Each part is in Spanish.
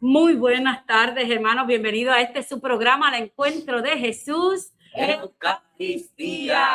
Muy buenas tardes, hermanos. Bienvenidos a su programa, al encuentro de Jesús Eucaristía.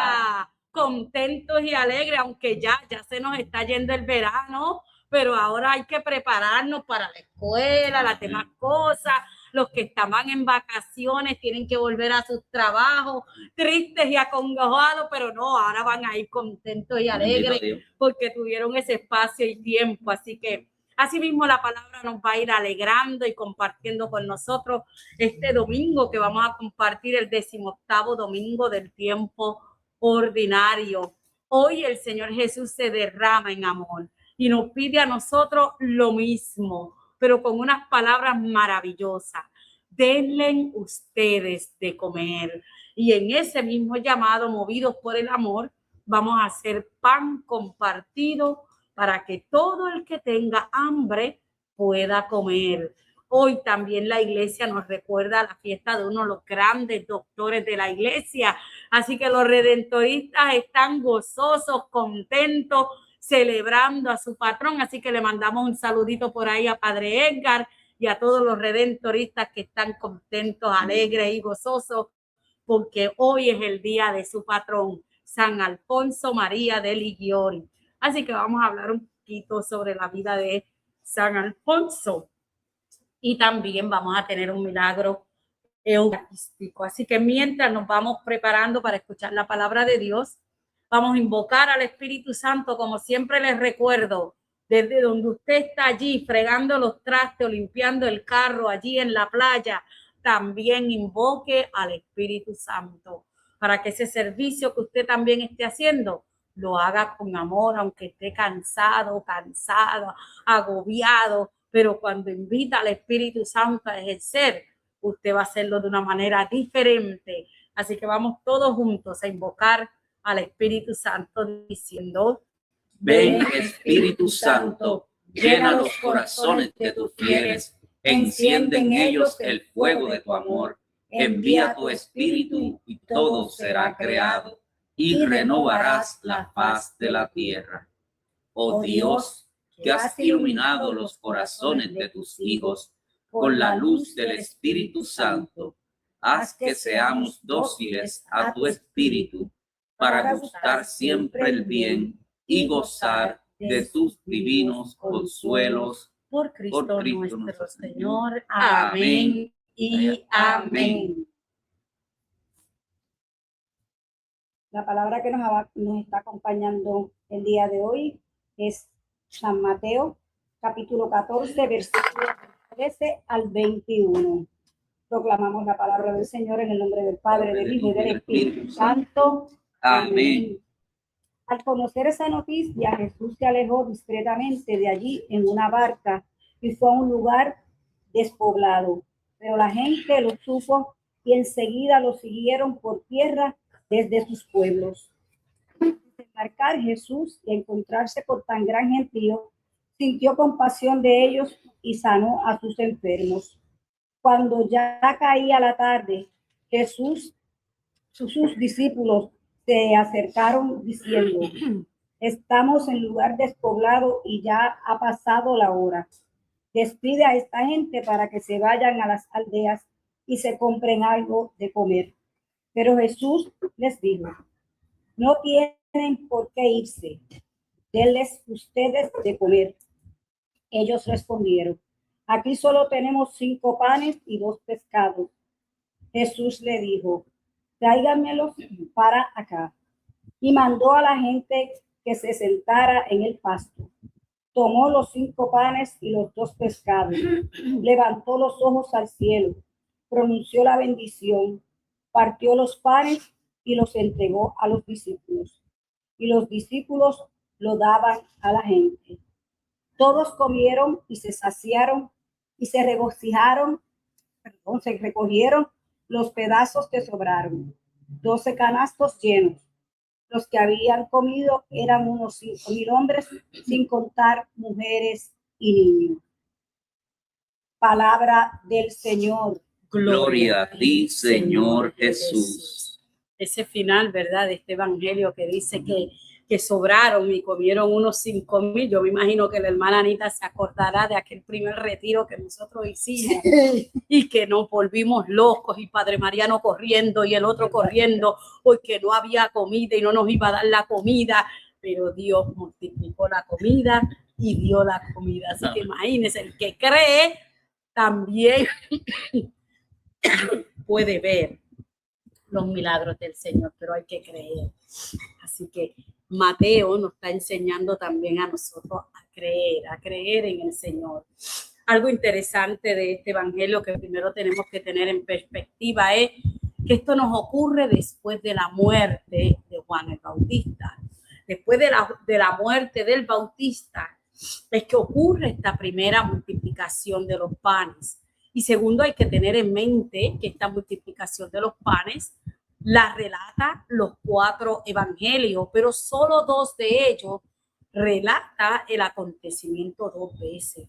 Contentos y alegres, aunque ya se nos está yendo el verano, pero ahora hay que prepararnos para la escuela, las demás cosas. Los que estaban en vacaciones tienen que volver a sus trabajos, tristes y acongojados, pero no, ahora van a ir contentos y alegres porque tuvieron ese espacio y tiempo. Así que asimismo, la palabra nos va a ir alegrando y compartiendo con nosotros este domingo, que vamos a compartir el 18º domingo del tiempo ordinario. Hoy el Señor Jesús se derrama en amor y nos pide a nosotros lo mismo, pero con unas palabras maravillosas. Denle ustedes de comer. Y en ese mismo llamado, movidos por el amor, vamos a hacer pan compartido para que todo el que tenga hambre pueda comer. Hoy también la iglesia nos recuerda la fiesta de uno de los grandes doctores de la iglesia. Así que los redentoristas están gozosos, contentos, celebrando a su patrón. Así que le mandamos un saludito por ahí a Padre Edgar y a todos los redentoristas que están contentos, alegres y gozosos, porque hoy es el día de su patrón, San Alfonso María de Liguori. Así que vamos a hablar un poquito sobre la vida de San Alfonso y también vamos a tener un milagro eucarístico. Así que mientras nos vamos preparando para escuchar la palabra de Dios, vamos a invocar al Espíritu Santo, como siempre les recuerdo, desde donde usted está allí fregando los trastes o limpiando el carro allí en la playa, también invoque al Espíritu Santo para que ese servicio que usted también esté haciendo lo haga con amor, aunque esté cansado, agobiado, pero cuando invita al Espíritu Santo a ejercer, usted va a hacerlo de una manera diferente. Así que vamos todos juntos a invocar al Espíritu Santo diciendo: ven Espíritu Santo, llena los corazones de tus fieles, enciende en ellos el fuego de tu amor, envía tu Espíritu y todo será creado y renovarás la faz de la tierra. Oh Dios, que has iluminado los corazones de tus hijos con la luz del Espíritu Santo, haz que seamos dóciles a tu Espíritu para gustar siempre el bien y gozar de tus divinos consuelos. Por Cristo nuestro Señor. Amén y amén. La palabra que nos está acompañando el día de hoy es San Mateo, capítulo 14, versículos 13 al 21. Proclamamos la palabra del Señor en el nombre del Padre, del Hijo y del Espíritu Santo. Amén. Al conocer esa noticia, Jesús se alejó discretamente de allí en una barca y fue a un lugar despoblado. Pero la gente lo supo y enseguida lo siguieron por tierra desde sus pueblos. Al desembarcar Jesús y encontrarse con tan gran gentío, sintió compasión de ellos y sanó a sus enfermos. Cuando ya caía la tarde, sus discípulos se acercaron diciendo: estamos en lugar despoblado y ya ha pasado la hora. Despide a esta gente para que se vayan a las aldeas y se compren algo de comer. Pero Jesús les dijo: no tienen por qué irse, denles ustedes de comer. Ellos respondieron: aquí solo tenemos 5 panes y 2 pescados. Jesús le dijo: tráiganmelos para acá. Y mandó a la gente que se sentara en el pasto. Tomó los 5 panes y los 2 pescados, levantó los ojos al cielo, pronunció la bendición, partió los panes y los entregó a los discípulos. Y los discípulos lo daban a la gente. Todos comieron y se saciaron y se recogieron los pedazos que sobraron, 12 canastos llenos. Los que habían comido eran unos 5,000 hombres, sin contar mujeres y niños. Palabra del Señor. Gloria a ti, Señor Jesús. Ese final, ¿verdad?, de este evangelio que dice que que sobraron y comieron unos 5,000. Yo me imagino que la hermana Anita se acordará de aquel primer retiro que nosotros hicimos y que nos volvimos locos y Padre Mariano corriendo y el otro corriendo porque no había comida y no nos iba a dar la comida, pero Dios multiplicó la comida y dio la comida. Así que imagínense, el que cree también puede ver los milagros del Señor, pero hay que creer. Así que Mateo nos está enseñando también a nosotros a creer en el Señor. Algo interesante de este evangelio que primero tenemos que tener en perspectiva es que esto nos ocurre después de la muerte de Juan el Bautista. Después de la muerte del Bautista es que ocurre esta primera multiplicación de los panes. Y segundo, hay que tener en mente que esta multiplicación de los panes la relata los 4 evangelios, pero solo 2 de ellos relata el acontecimiento 2 veces.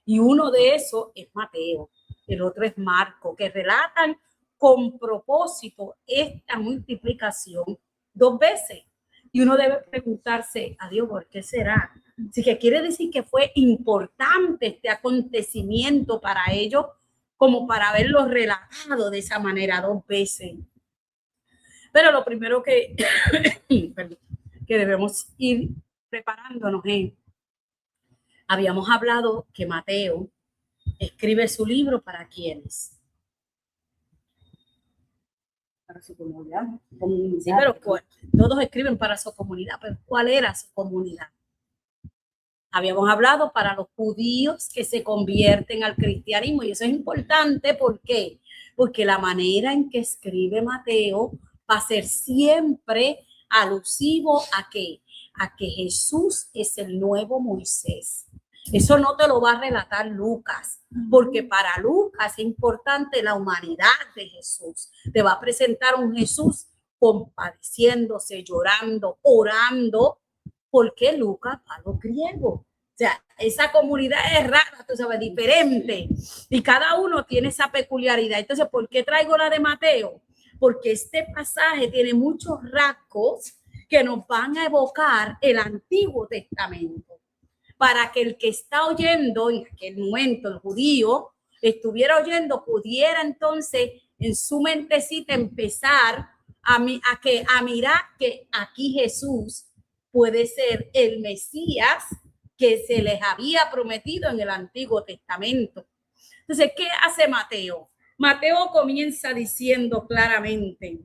Y uno de esos es Mateo, el otro es Marco, que relatan con propósito esta multiplicación 2 veces. Y uno debe preguntarse, a Dios, ¿por qué será? Así que quiere decir que fue importante este acontecimiento para ellos, como para haberlo relatado de esa manera 2 veces. Pero lo primero que debemos ir preparándonos es, habíamos hablado que Mateo escribe su libro ¿para quiénes? Para su comunidad. Sí, pero todos escriben para su comunidad, pero ¿cuál era su comunidad? Habíamos hablado para los judíos que se convierten al cristianismo, y eso es importante. ¿Por qué? Porque la manera en que escribe Mateo va a ser siempre alusivo a que Jesús es el nuevo Moisés. Eso no te lo va a relatar Lucas, porque para Lucas es importante la humanidad de Jesús. Te va a presentar un Jesús compadeciéndose, llorando, orando, porque Lucas va a los griegos. O sea, esa comunidad es rara, tú sabes, diferente. Y cada uno tiene esa peculiaridad. Entonces, ¿por qué traigo la de Mateo? Porque este pasaje tiene muchos rasgos que nos van a evocar el Antiguo Testamento. Para que el que está oyendo, en aquel momento el judío, estuviera oyendo, pudiera entonces en su mentecita empezar a mirar que aquí Jesús puede ser el Mesías que se les había prometido en el Antiguo Testamento. Entonces, ¿qué hace Mateo? Mateo comienza diciendo claramente: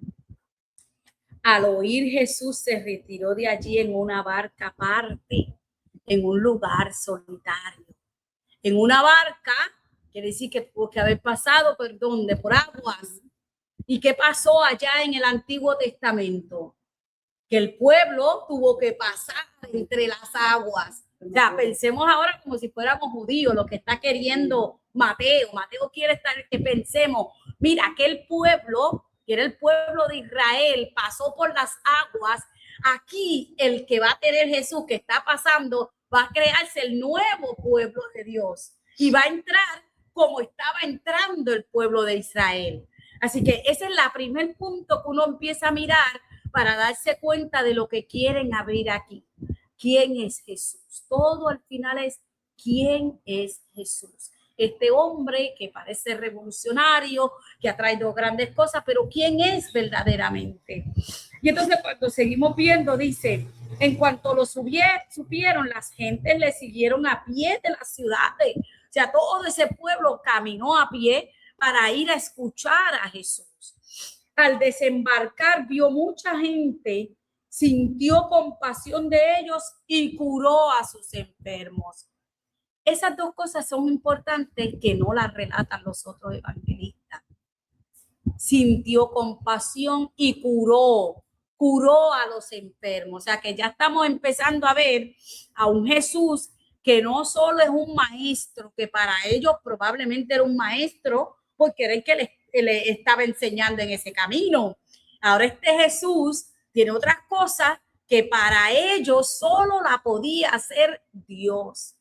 al oír Jesús se retiró de allí en una barca aparte, en un lugar solitario. En una barca, quiere decir que tuvo que haber pasado por donde, por aguas. ¿Y qué pasó allá en el Antiguo Testamento? Que el pueblo tuvo que pasar entre las aguas. O sea, pensemos ahora como si fuéramos judíos, lo que está queriendo Mateo. Mateo quiere que pensemos, mira, aquel pueblo, que era el pueblo de Israel, pasó por las aguas. Aquí el que va a tener Jesús, que está pasando, va a crearse el nuevo pueblo de Dios y va a entrar como estaba entrando el pueblo de Israel. Así que ese es el primer punto que uno empieza a mirar para darse cuenta de lo que quieren abrir aquí. ¿Quién es Jesús? Todo al final es ¿quién es Jesús? Este hombre que parece revolucionario, que ha traído grandes cosas, pero ¿quién es verdaderamente? Y entonces cuando seguimos viendo, dice, en cuanto lo supieron, las gentes le siguieron a pie de las ciudades. O sea, todo ese pueblo caminó a pie para ir a escuchar a Jesús. Al desembarcar, vio mucha gente, sintió compasión de ellos y curó a sus enfermos. Esas 2 cosas son importantes que no las relatan los otros evangelistas. Sintió compasión y curó a los enfermos. O sea que ya estamos empezando a ver a un Jesús que no solo es un maestro, que para ellos probablemente era un maestro porque era el que le estaba enseñando en ese camino. Ahora este Jesús tiene otras cosas que para ellos solo la podía hacer Dios.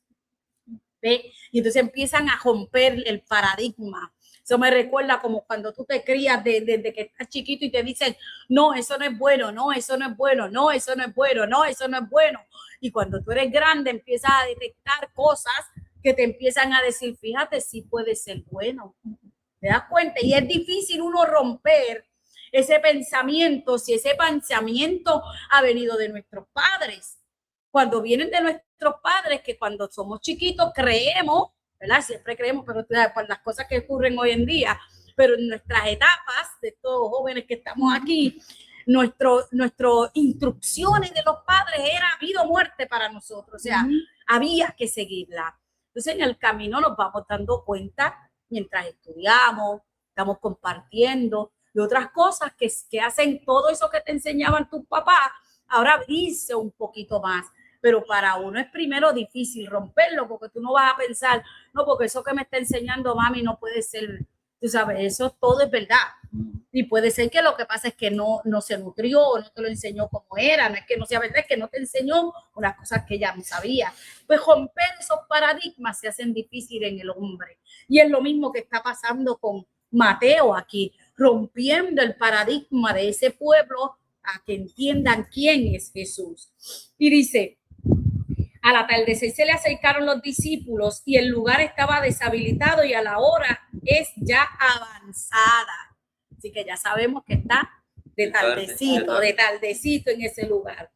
¿Ve? Y entonces empiezan a romper el paradigma. O Eso me recuerda como cuando tú te crías desde que estás chiquito y te dicen, no, eso no es bueno, no, eso no es bueno, no, eso no es bueno, no, eso no es bueno. Y cuando tú eres grande empiezas a detectar cosas que te empiezan a decir, fíjate, sí puede ser bueno. ¿Te das cuenta? Y es difícil uno romper ese pensamiento, si ese pensamiento ha venido de nuestros padres. Cuando vienen de nuestros padres, que cuando somos chiquitos creemos, ¿verdad? Siempre creemos, pero por las cosas que ocurren hoy en día, pero en nuestras etapas, de todos jóvenes que estamos aquí, nuestras instrucciones de los padres era vida o muerte para nosotros, o sea, había que seguirla. Entonces en el camino nos vamos dando cuenta, mientras estudiamos, estamos compartiendo, y otras cosas que hacen todo eso que te enseñaban tus papás, ahora abrirse un poquito más. Pero para uno es primero difícil romperlo, porque tú no vas a pensar, no, porque eso que me está enseñando mami no puede ser, tú sabes, eso todo es verdad. Y puede ser que lo que pasa es que no se nutrió o no te lo enseñó como era, no es que no sea verdad, es que no te enseñó unas cosas que ya no sabía. Pues romper esos paradigmas se hacen difíciles en el hombre. Y es lo mismo que está pasando con Mateo aquí, rompiendo el paradigma de ese pueblo a que entiendan quién es Jesús. Y dice, al atardecer se le acercaron los discípulos y el lugar estaba deshabilitado y a la hora es ya avanzada. Así que ya sabemos que está de tardecito en ese lugar.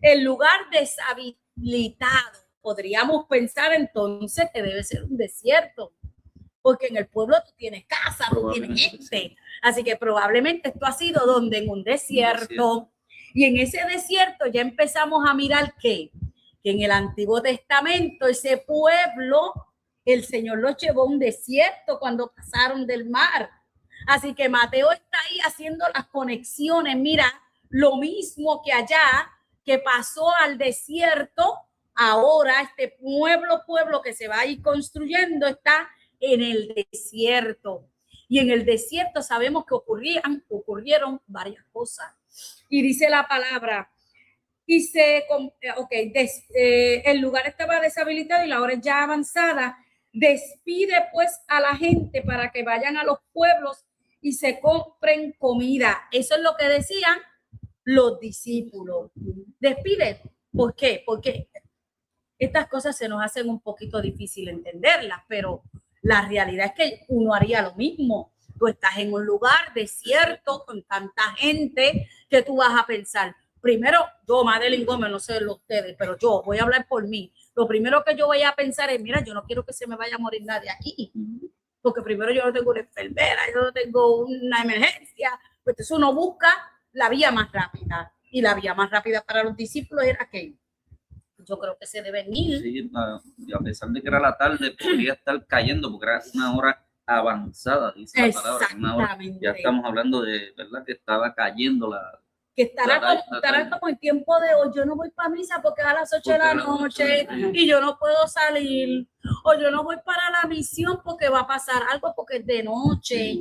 El lugar deshabilitado. Podríamos pensar entonces que debe ser un desierto, porque en el pueblo tú tienes casa, tú tienes gente. Así que probablemente esto ha sido donde en un desierto. Y en ese desierto ya empezamos a mirar que en el Antiguo Testamento ese pueblo, el Señor los llevó a un desierto cuando pasaron del mar. Así que Mateo está ahí haciendo las conexiones. Mira, lo mismo que allá, que pasó al desierto, ahora este pueblo que se va a ir construyendo está en el desierto. Y en el desierto sabemos que ocurrieron varias cosas. Y dice la palabra, el lugar estaba deshabilitado y la hora es ya avanzada. Despide pues a la gente para que vayan a los pueblos y se compren comida. Eso es lo que decían los discípulos. Despide. ¿Por qué? Porque estas cosas se nos hacen un poquito difícil entenderlas, pero la realidad es que uno haría lo mismo. Tú estás en un lugar desierto con tanta gente que tú vas a pensar, primero, yo, Madeline Gómez, no sé de ustedes, pero yo voy a hablar por mí. Lo primero que yo voy a pensar es, mira, yo no quiero que se me vaya a morir nadie aquí, porque primero yo no tengo una enfermera, yo no tengo una emergencia. Pues entonces uno busca la vía más rápida, y la vía más rápida para los discípulos era que yo creo que se deben ir. Sí, a pesar de que era la tarde, podría estar cayendo porque era una hora avanzada, dice la palabra. Una hora, ya estamos hablando de, ¿verdad? Que estaba cayendo que estará como el tiempo de hoy, yo no voy para misa porque a las 8 de la noche y yo no puedo salir, o yo no voy para la misión porque va a pasar algo porque es de noche.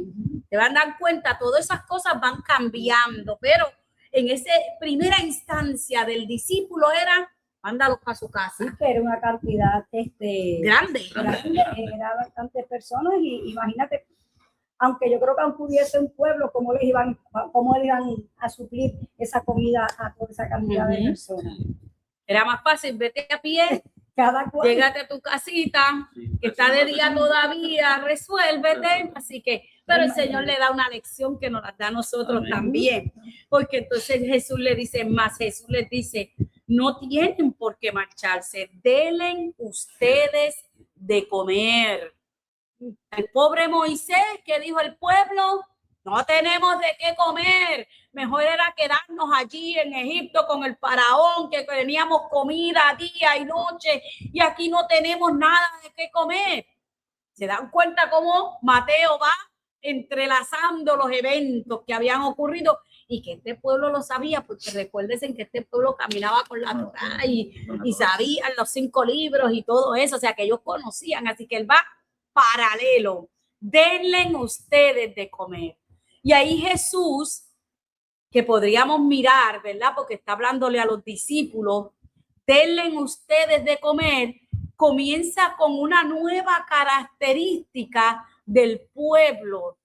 Te van a dar cuenta, todas esas cosas van cambiando, pero en esa primera instancia del discípulo era, mándalos para su casa. Sí, pero una cantidad grande, era bastantes personas y imagínate, aunque yo creo que aunque hubiese un pueblo, cómo iban a suplir esa comida a toda esa cantidad de personas. Era más fácil, vete a pie, cada cual. Llégate a tu casita, que está de día todavía, resuélvete. Así que, pero el Señor le da una lección que nos la da a nosotros también, porque entonces Jesús les dice, no tienen por qué marcharse, denle ustedes de comer. El pobre Moisés, que dijo el pueblo, no tenemos de qué comer, mejor era quedarnos allí en Egipto con el faraón, que teníamos comida día y noche y aquí no tenemos nada de qué comer. ¿Se dan cuenta cómo Mateo va entrelazando los eventos que habían ocurrido y que este pueblo lo sabía? Porque recuérdense que este pueblo caminaba con la Torá y sabían los 5 libros y todo eso, o sea que ellos conocían, así que él va paralelo, denle ustedes de comer. Y ahí Jesús, que podríamos mirar, ¿verdad? Porque está hablándole a los discípulos, denle ustedes de comer, comienza con una nueva característica del pueblo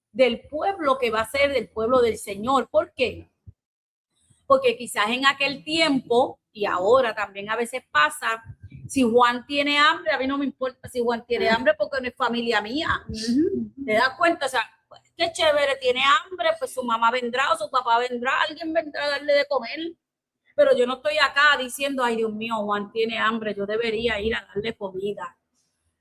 que va a ser del pueblo del Señor. ¿Por qué? Porque quizás en aquel tiempo, y ahora también a veces pasa, si Juan tiene hambre, a mí no me importa si Juan tiene hambre porque no es familia mía. ¿Te das cuenta? O sea, qué chévere, tiene hambre, pues su mamá vendrá o su papá vendrá, alguien vendrá a darle de comer. Pero yo no estoy acá diciendo, ay Dios mío, Juan tiene hambre, yo debería ir a darle comida.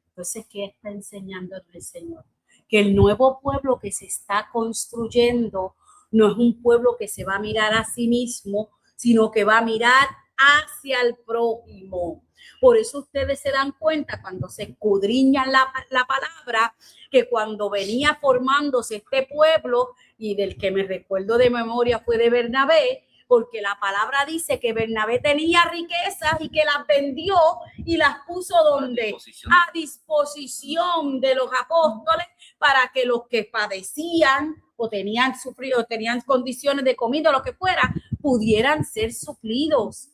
Entonces, ¿qué está enseñando el Señor? Que el nuevo pueblo que se está construyendo no es un pueblo que se va a mirar a sí mismo, sino que va a mirar hacia el prójimo. Por eso ustedes se dan cuenta cuando se escudriñan la palabra, que cuando venía formándose este pueblo, y del que me recuerdo de memoria fue de Bernabé, porque la palabra dice que Bernabé tenía riquezas y que las vendió y las puso ¿dónde? A disposición de los apóstoles para que los que padecían o tenían sufrido, tenían condiciones de comida o lo que fuera, pudieran ser suplidos.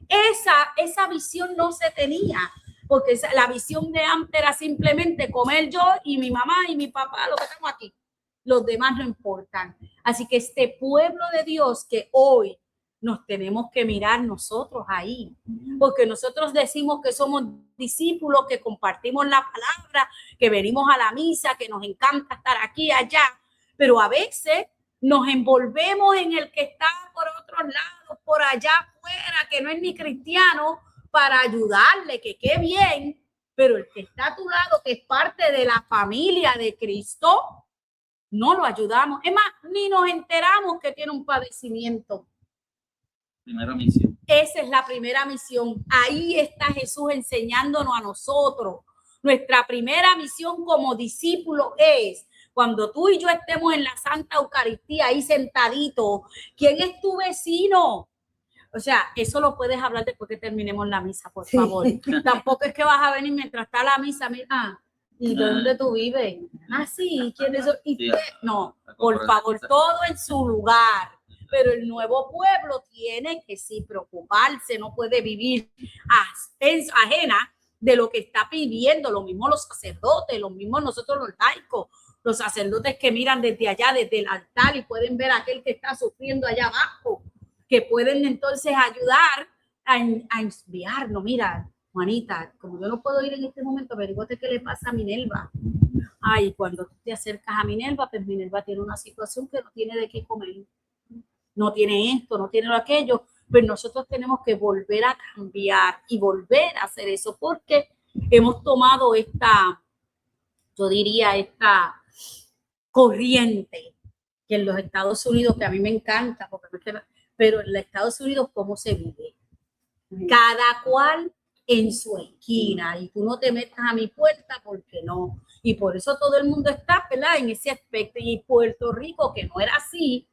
Esa visión no se tenía, porque la visión de antes era simplemente comer yo y mi mamá y mi papá, lo que estamos aquí. Los demás no importan. Así que este pueblo de Dios que hoy nos tenemos que mirar nosotros ahí, porque nosotros decimos que somos discípulos, que compartimos la palabra, que venimos a la misa, que nos encanta estar aquí y allá, pero a veces nos envolvemos en el que está por otros lados, por allá afuera, que no es ni cristiano, para ayudarle, que qué bien, pero el que está a tu lado, que es parte de la familia de Cristo, no lo ayudamos. Es más, ni nos enteramos que tiene un padecimiento. Primera misión. Esa es la primera misión. Ahí está Jesús enseñándonos a nosotros. Nuestra primera misión como discípulos es, cuando tú y yo estemos en la Santa Eucaristía ahí sentaditos, ¿quién es tu vecino? O sea, eso lo puedes hablar después que terminemos la misa, por favor. Tampoco es que vas a venir mientras está la misa, mira. ¿Y dónde tú vives? Ah, sí, ¿quién es? ¿Y qué? No, por favor, todo en su lugar. Pero el nuevo pueblo tiene que sí preocuparse, no puede vivir ajena de lo que está pidiendo. Lo mismo los sacerdotes, lo mismo nosotros los laicos, los sacerdotes que miran desde allá, desde el altar y pueden ver a aquel que está sufriendo allá abajo, que pueden entonces ayudar a enviarlo. Mira, Juanita, como yo no puedo ir en este momento, averíguate qué le pasa a Minerva. Ay, cuando tú te acercas a Minerva, pues Minerva tiene una situación que no tiene de qué comer. No tiene esto, no tiene aquello. Pues nosotros tenemos que volver a cambiar y volver a hacer eso porque hemos tomado esta, yo diría, esta corriente que en los Estados Unidos, que a mí me encanta, pero en los Estados Unidos, ¿cómo se vive? Cada cual en su esquina y tú no te metas a mi puerta porque no. Y por eso todo el mundo está, ¿verdad?, en ese aspecto. Y Puerto Rico, que no era así,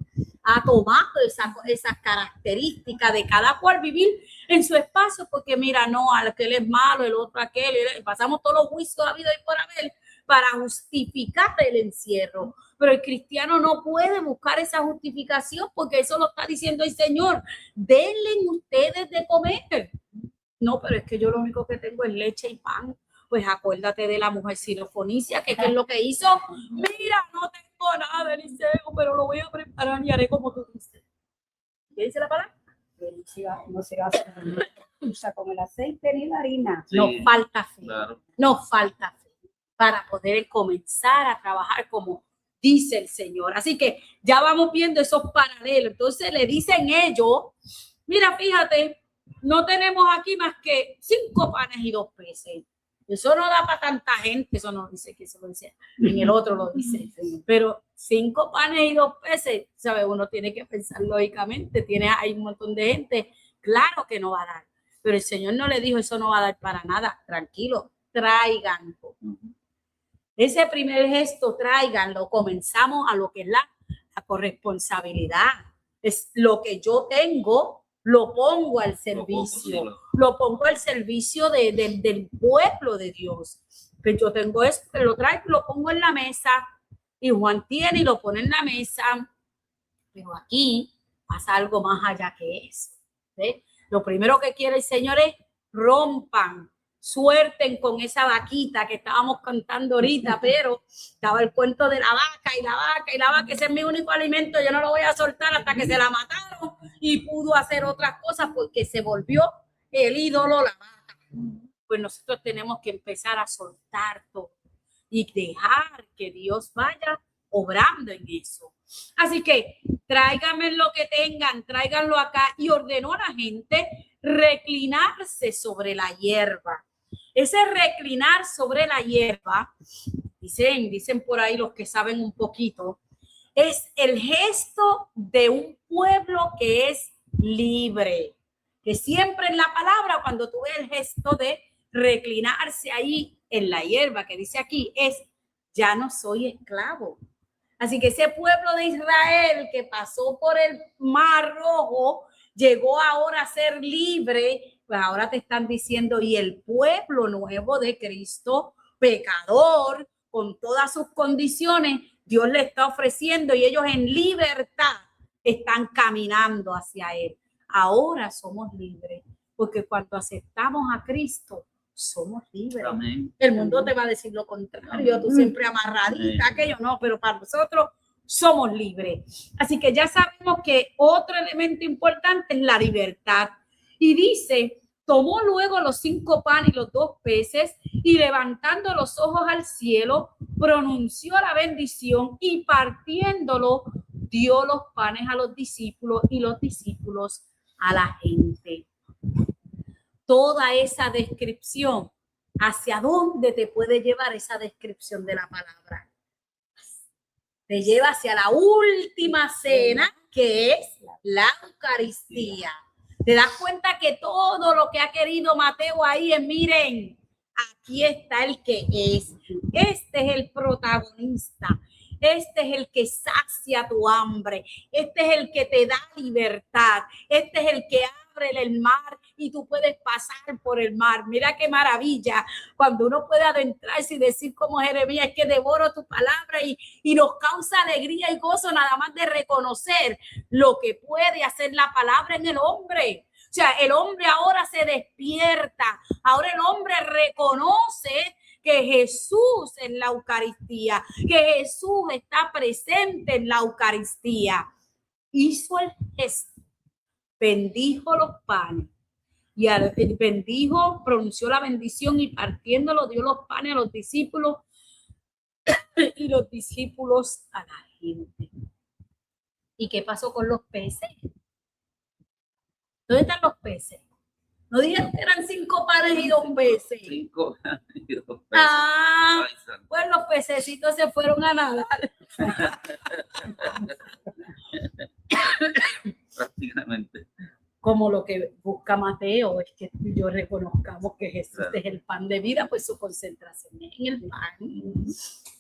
ha tomado esas características de cada cual vivir en su espacio, porque mira, no, aquel es malo, el otro aquel, y pasamos todos los juicios habidos y por haber para justificar el encierro. Pero el cristiano no puede buscar esa justificación porque eso lo está diciendo el Señor. Denle ustedes de comer. No, pero es que yo lo único que tengo es leche y pan. Pues acuérdate de la mujer Sirofonicia, que es lo que hizo. Mira, no tengo nada, Eliseo, pero lo voy a preparar y haré como tú dices. ¿Qué dice la palabra? No se usa con el aceite ni la harina. Sí, nos falta fe. Claro. Nos falta fe para poder comenzar a trabajar como dice el Señor. Así que ya vamos viendo esos paralelos. Entonces le dicen ellos, mira, fíjate, no tenemos aquí más que 5 panes y 2 peces. Eso no da para tanta gente, eso no dice que eso lo dice, en el otro lo dice. Pero 5 panes y 2 peces, ¿sabes? Uno tiene que pensar lógicamente, hay un montón de gente, claro que no va a dar. Pero el Señor no le dijo, eso no va a dar para nada, tranquilo, tráiganlo. Ese primer gesto, tráiganlo, comenzamos a lo que es la corresponsabilidad. Es lo que yo tengo, lo pongo al servicio, lo pongo al servicio del pueblo de Dios. Que yo tengo esto, que lo traigo, lo pongo en la mesa, y Juan tiene y lo pone en la mesa. Pero aquí pasa algo más allá que eso. ¿Sí? Lo primero que quiere el Señor es rompan suerten con esa vaquita que estábamos cantando ahorita, pero estaba el cuento de la vaca y la vaca y la vaca, ese es mi único alimento, yo no lo voy a soltar hasta que se la mataron y pudo hacer otras cosas porque se volvió el ídolo la vaca. Pues nosotros tenemos que empezar a soltar todo y dejar que Dios vaya obrando en eso. Así que tráiganme lo que tengan, tráiganlo acá, y ordenó a la gente reclinarse sobre la hierba. Ese reclinar sobre la hierba, dicen por ahí los que saben un poquito, es el gesto de un pueblo que es libre. Que siempre en la palabra, cuando tú ves el gesto de reclinarse ahí en la hierba, que dice aquí, es ya no soy esclavo. Así que ese pueblo de Israel que pasó por el Mar Rojo, llegó ahora a ser libre, pues ahora te están diciendo, y el pueblo nuevo de Cristo, pecador, con todas sus condiciones, Dios le está ofreciendo y ellos en libertad están caminando hacia Él. Ahora somos libres, porque cuando aceptamos a Cristo, somos libres. Amén. El mundo te va a decir lo contrario, tú siempre amarradita, aquello no, pero para nosotros somos libres. Así que ya sabemos que otro elemento importante es la libertad. Y dice, tomó luego los 5 panes y los 2 peces y levantando los ojos al cielo, pronunció la bendición y partiéndolo, dio los panes a los discípulos y los discípulos a la gente. Toda esa descripción, ¿hacia dónde te puede llevar esa descripción de la palabra? Te lleva hacia la última cena, que es la Eucaristía. Te das cuenta que todo lo que ha querido Mateo ahí es, miren, aquí está el que es. Este es el protagonista. Este es el que sacia tu hambre. Este es el que te da libertad. Este es el que abre el mar y tú puedes pasar por el mar. Mira qué maravilla cuando uno puede adentrarse y decir como Jeremías, es que devoro tu palabra y nos causa alegría y gozo nada más de reconocer lo que puede hacer la palabra en el hombre. O sea, el hombre ahora se despierta, ahora el hombre reconoce que Jesús en la Eucaristía, que Jesús está presente en la Eucaristía. Hizo el gesto, bendijo los panes y bendijo, pronunció la bendición y partiéndolo dio los panes a los discípulos y los discípulos a la gente. ¿Y qué pasó con los peces? ¿Dónde están los peces? No dijeron que eran 5 panes y 2 peces. 5 y 2 peces. Ah, pues los pececitos se fueron a nadar. Prácticamente. Como lo que busca Mateo, es que tú y yo reconozcamos que Jesús es el pan de vida, pues su concentración es en el pan.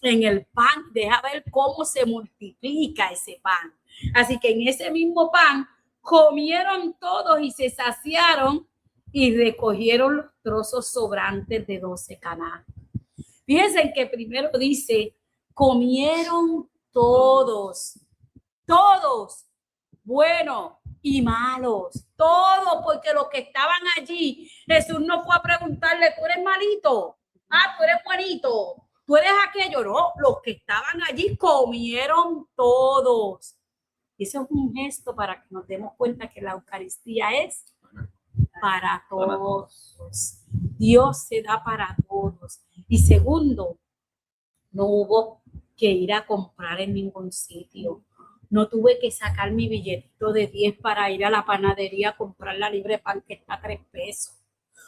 En el pan, deja ver cómo se multiplica ese pan. Así que en ese mismo pan comieron todos y se saciaron y recogieron los trozos sobrantes de 12 canastos. Fíjense que primero dice, comieron todos, buenos y malos, todos, porque los que estaban allí, Jesús no fue a preguntarle, ¿tú eres malito? Ah, ¿tú eres buenito? ¿Tú eres aquello? No, los que estaban allí comieron todos. Y eso es un gesto para que nos demos cuenta que la Eucaristía es para todos. Dios se da para todos. Y segundo, no hubo que ir a comprar en ningún sitio. No tuve que sacar mi billetito de 10 para ir a la panadería a comprar la libre pan que está a 3 pesos.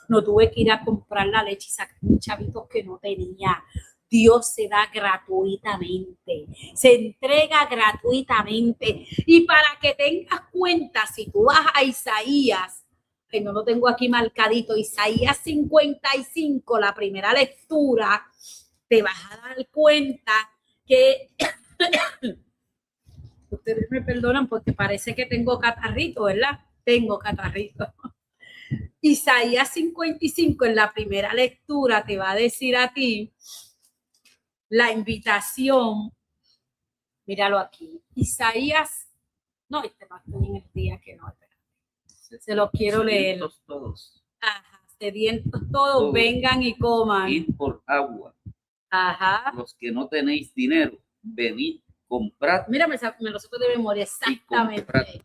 No tuve que ir a comprar la leche y sacar mis chavitos que no tenía. Dios se da gratuitamente, se entrega gratuitamente. Y para que tengas cuenta, si tú vas a Isaías, que no lo tengo aquí marcadito, Isaías 55, la primera lectura, te vas a dar cuenta que ustedes me perdonan porque parece que tengo catarrito, ¿verdad? Tengo catarrito. Isaías 55 en la primera lectura te va a decir a ti la invitación. Míralo aquí. Isaías, no, este va a estar en el día que no, espera. Se lo quiero leer. Todos. Ajá, sedientos todos, Todos. vengan y coman. Id por agua. Ajá. Los que no tenéis dinero, venid, comprad Mira, me lo supo de memoria, exactamente.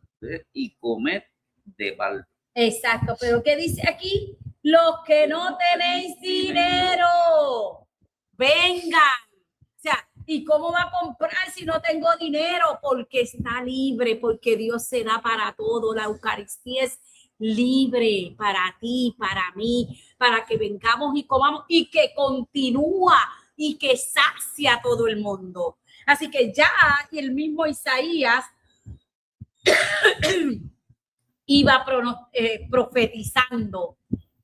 y comed de balde. Exacto, pero ¿qué dice aquí? Los que no tenéis dinero, vengan. O sea, ¿y cómo va a comprar si no tengo dinero? Porque está libre, porque Dios se da para todo. La Eucaristía es libre para ti, para mí, para que vengamos y comamos y que continúa y que sacia a todo el mundo. Así que ya el mismo Isaías iba profetizando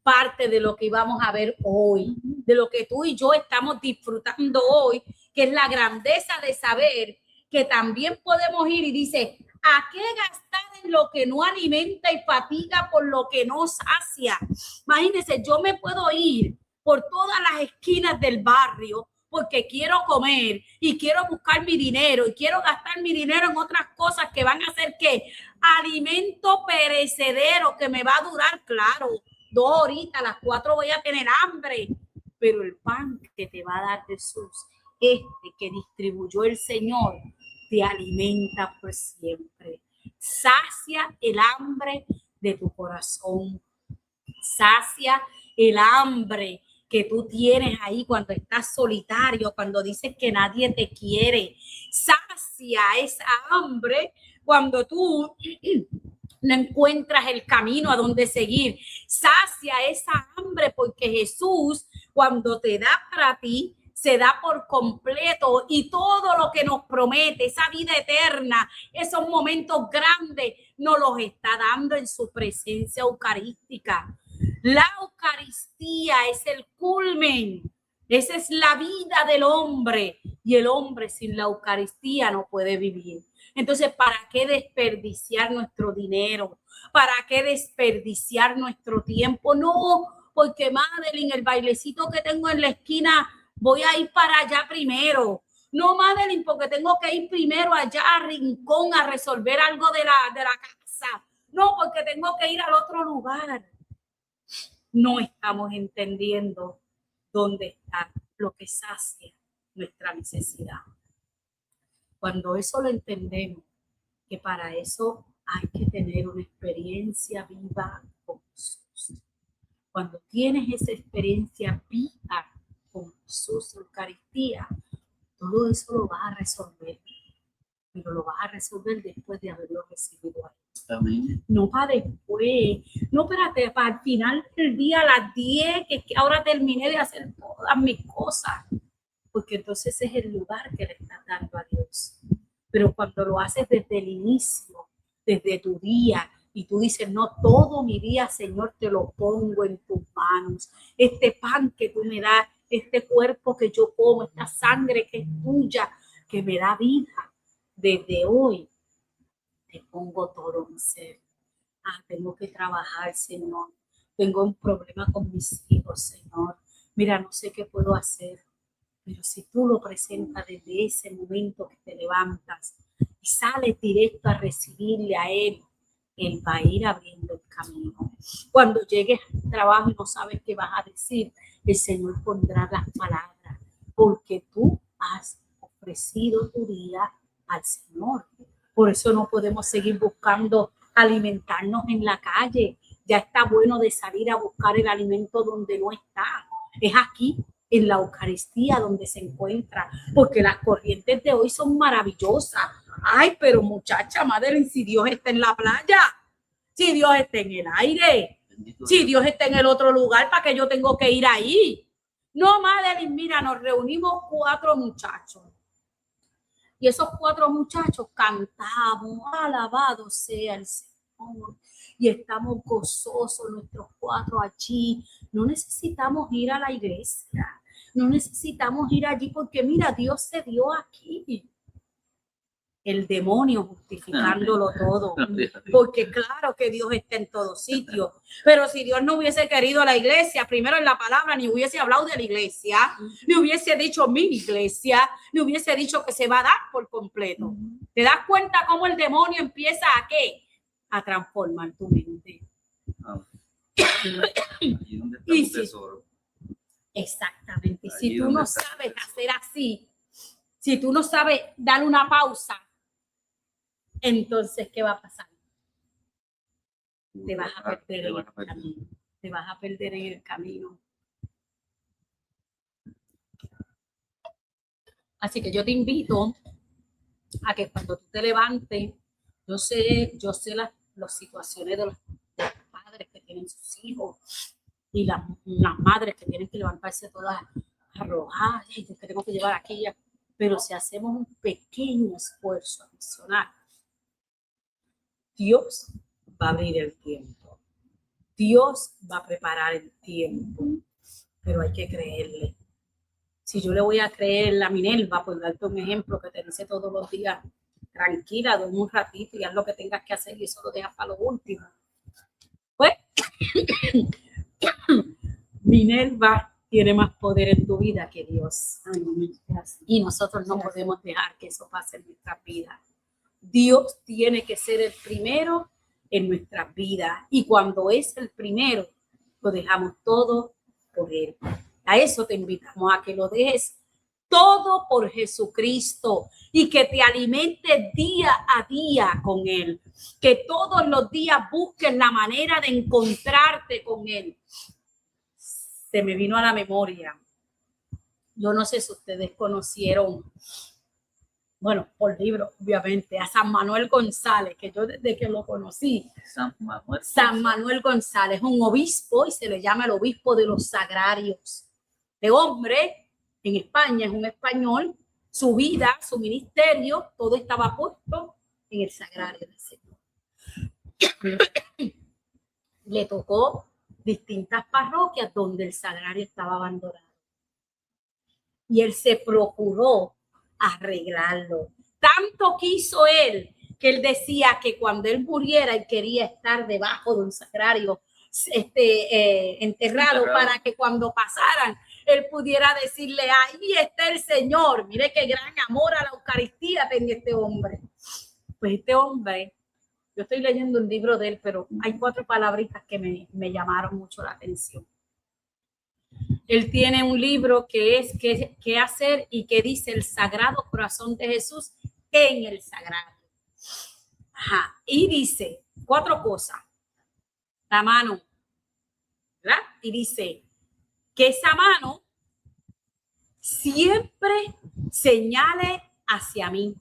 parte de lo que íbamos a ver hoy, de lo que tú y yo estamos disfrutando hoy, que es la grandeza de saber que también podemos ir y dice, ¿a qué gastar en lo que no alimenta y fatiga por lo que no sacia? Imagínense, yo me puedo ir por todas las esquinas del barrio porque quiero comer y quiero buscar mi dinero y quiero gastar mi dinero en otras cosas que van a hacer que alimento perecedero que me va a durar, claro, 2 horitas, a las 4 voy a tener hambre, pero el pan que te va a dar Jesús, que distribuyó el Señor, te alimenta por siempre. Sacia el hambre de tu corazón, sacia el hambre que tú tienes ahí cuando estás solitario, cuando dices que nadie te quiere. Sacia esa hambre cuando tú no encuentras el camino a donde seguir. Sacia esa hambre porque Jesús, cuando te da para ti, se da por completo y todo lo que nos promete, esa vida eterna, esos momentos grandes, nos los está dando en su presencia eucarística. La Eucaristía es el culmen, esa es la vida del hombre y el hombre sin la Eucaristía no puede vivir. Entonces, ¿para qué desperdiciar nuestro dinero? ¿Para qué desperdiciar nuestro tiempo? No, porque Madeline, el bailecito que tengo en la esquina, voy a ir para allá primero. No, Madeline, porque tengo que ir primero allá a Rincón a resolver algo de la casa. No, porque tengo que ir al otro lugar. No estamos entendiendo dónde está lo que sacia nuestra necesidad. Cuando eso lo entendemos, que para eso hay que tener una experiencia viva con Jesús. Cuando tienes esa experiencia viva con Jesús, Eucaristía, todo eso lo vas a resolver, pero lo vas a resolver después de haberlo recibido ahí. Amén. No para después, no espérate, para el final del día a las 10, que ahora terminé de hacer todas mis cosas, porque entonces es el lugar que le estás dando a Dios. Pero cuando lo haces desde el inicio, desde tu día, y tú dices, no, todo mi día, Señor, te lo pongo en tus manos. Este pan que tú me das, este cuerpo que yo como, esta sangre que es tuya, que me da vida, desde hoy te pongo todo mi ser. Tengo que trabajar, Señor. Tengo un problema con mis hijos, Señor. Mira, no sé qué puedo hacer. Pero si tú lo presentas desde ese momento que te levantas y sales directo a recibirle a Él, Él va a ir abriendo el camino. Cuando llegues al trabajo y no sabes qué vas a decir, el Señor pondrá las palabras, porque tú has ofrecido tu vida al Señor. Por eso no podemos seguir buscando alimentarnos en la calle. Ya está bueno de salir a buscar el alimento donde no está. Es aquí, en la Eucaristía, donde se encuentra, porque las corrientes de hoy son maravillosas. Ay, pero muchacha, Madeline, si Dios está en la playa, si Dios está en el aire, si Dios está en el otro lugar, ¿para qué yo tengo que ir ahí? No, Madeline, mira, nos reunimos 4 muchachos. Y esos 4 muchachos cantamos, alabado sea el Señor. Y estamos gozosos nuestros 4 allí. No necesitamos ir a la iglesia. No necesitamos ir allí porque mira, Dios se dio aquí. El demonio justificándolo todo. Porque claro que Dios está en todo sitio. Pero si Dios no hubiese querido la iglesia, primero en la palabra, ni hubiese hablado de la iglesia, ni hubiese dicho mi iglesia, ni hubiese dicho que se va a dar por completo. ¿Te das cuenta cómo el demonio empieza a qué? A transformar tu mente. Allí donde está Y tu si- tesoro. Exactamente. Y si Allí tú donde no está tu sabes tesoro. hacer así, si tú no sabes dar una pausa, entonces, ¿qué va a pasar? Te vas a perder Te en vas el a perder. camino. Te vas a perder en el camino. Así que yo te invito a que cuando tú te levantes, yo sé las situaciones de los padres que tienen sus hijos y las madres que tienen que levantarse todas arrojadas y que tenemos que llevar aquí. Pero si hacemos un pequeño esfuerzo adicional, Dios va a abrir el tiempo. Dios va a preparar el tiempo, pero hay que creerle. Si yo le voy a creer a Minerva, por darte un ejemplo que te dice todos los días, tranquila, duerme un ratito y haz lo que tengas que hacer y eso lo dejas para lo último. Pues, Minerva tiene más poder en tu vida que Dios. Y nosotros no podemos dejar que eso pase en nuestra vida. Dios tiene que ser el primero en nuestras vidas. Y cuando es el primero, lo dejamos todo por Él. A eso te invitamos, a que lo dejes todo por Jesucristo y que te alimentes día a día con Él. Que todos los días busques la manera de encontrarte con Él. Se me vino a la memoria. Yo no sé si ustedes conocieron, bueno, por libro, obviamente, a San Manuel González, que yo desde que lo conocí, San Manuel González, un obispo y se le llama el obispo de los sagrarios. De hombre, en España, es un español, su vida, su ministerio, todo estaba puesto en el sagrario del Señor. Le tocó distintas parroquias donde el sagrario estaba abandonado. Y él se procuró arreglarlo. Tanto quiso él que él decía que cuando él muriera él quería estar debajo de un sagrario enterrado para que cuando pasaran él pudiera decirle, ahí está el Señor. Mire qué gran amor a la Eucaristía tenía este hombre. Pues este hombre, yo estoy leyendo un libro de él, pero hay 4 palabritas que me llamaron mucho la atención. Él tiene un libro que es ¿Qué hacer? Y que dice el Sagrado Corazón de Jesús en el Sagrario. Ajá. Y dice 4 cosas. La mano, ¿verdad? Y dice que esa mano siempre señale hacia mí.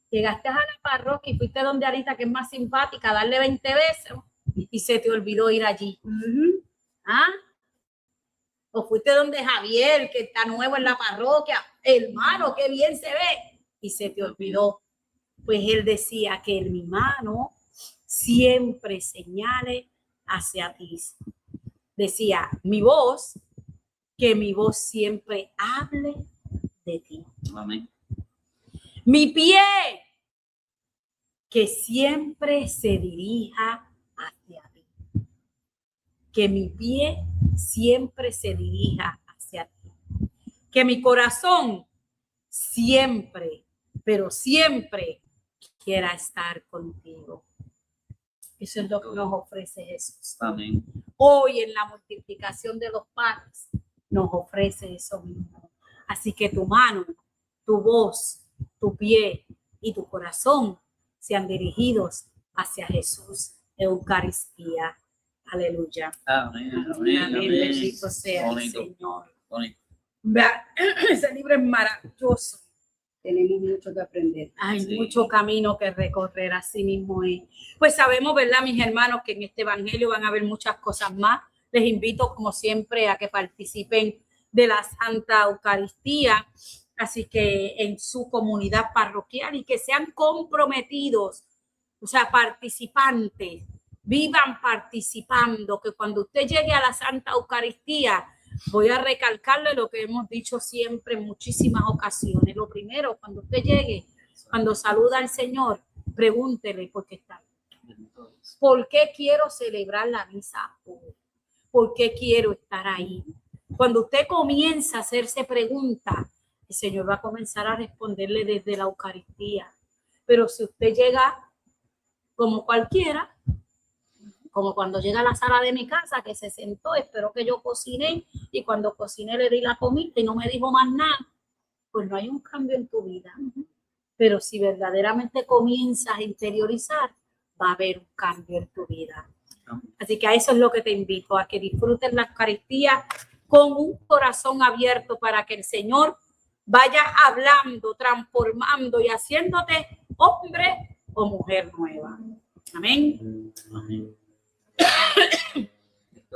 Llegaste a la parroquia y fuiste donde Arita, que es más simpática, a darle 20 besos y se te olvidó ir allí. ¿Ah? O fuiste donde Javier, que está nuevo en la parroquia, hermano, qué bien se ve, y se te olvidó. Pues él decía que mi mano siempre señale hacia ti. Decía, que mi voz siempre hable de ti. Amén. Mi pie, que siempre se dirija hacia ti. Que mi pie siempre se dirija hacia ti. Que mi corazón siempre, pero siempre quiera estar contigo. Eso es lo que nos ofrece Jesús. Amén. Hoy en la multiplicación de los panes nos ofrece eso mismo. Así que tu mano, tu voz, tu pie y tu corazón sean dirigidos hacia Jesús, Eucaristía. Aleluya. Amén. Amén. Amén. Amén. Bendito sea el Señor. Vea, ese libro es maravilloso. Tenemos mucho que aprender. Hay Sí. mucho camino que recorrer, así mismo es. Pues sabemos, ¿verdad, mis hermanos, que en este evangelio van a haber muchas cosas más? Les invito, como siempre, a que participen de la Santa Eucaristía, así que en su comunidad parroquial y que sean comprometidos, o sea, participantes, vivan participando, que cuando usted llegue a la Santa Eucaristía, voy a recalcarle lo que hemos dicho siempre en muchísimas ocasiones. Lo primero, cuando usted llegue, cuando saluda al Señor, pregúntele por qué está. ¿Por qué quiero celebrar la misa hoy? ¿Por qué quiero estar ahí? Cuando usted comienza a hacerse preguntas, el Señor va a comenzar a responderle desde la Eucaristía. Pero si usted llega como cualquiera, como cuando llega a la sala de mi casa, que se sentó, esperó que yo cociné, y cuando cociné le di la comida y no me dijo más nada, pues no hay un cambio en tu vida. Pero si verdaderamente comienzas a interiorizar, va a haber un cambio en tu vida. Así que a eso es lo que te invito, a que disfrutes la Eucaristía con un corazón abierto para que el Señor vaya hablando, transformando y haciéndote hombre o mujer nueva. Amén. Amén.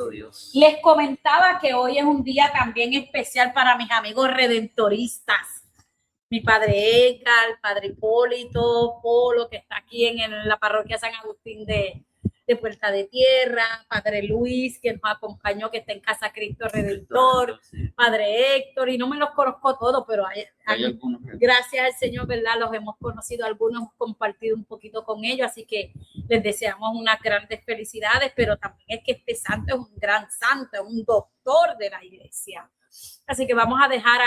Dios. Les comentaba que hoy es un día también especial para mis amigos redentoristas. Mi padre Edgar, el padre Hipólito, Polo, que está aquí en la parroquia San Agustín de Puerta de Tierra, padre Luis, que nos acompañó, que está en Casa Cristo Redentor, padre Héctor, y no me los conozco todos, pero hay algunos, gracias al Señor, ¿verdad? Los hemos conocido, algunos hemos compartido un poquito con ellos, así que les deseamos unas grandes felicidades, pero también es que este santo es un gran santo, es un doctor de la iglesia. Así que vamos a dejar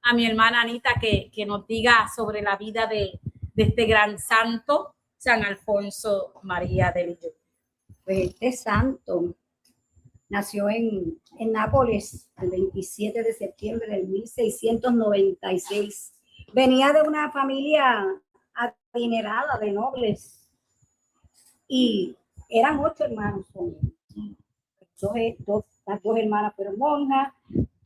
a mi hermana Anita que nos diga sobre la vida de este gran santo, San Alfonso María de Lisieux. Pues este santo nació en Nápoles el 27 de septiembre del 1696. Venía de una familia adinerada de nobles y eran 8 hermanos. Las dos hermanas fueron monjas,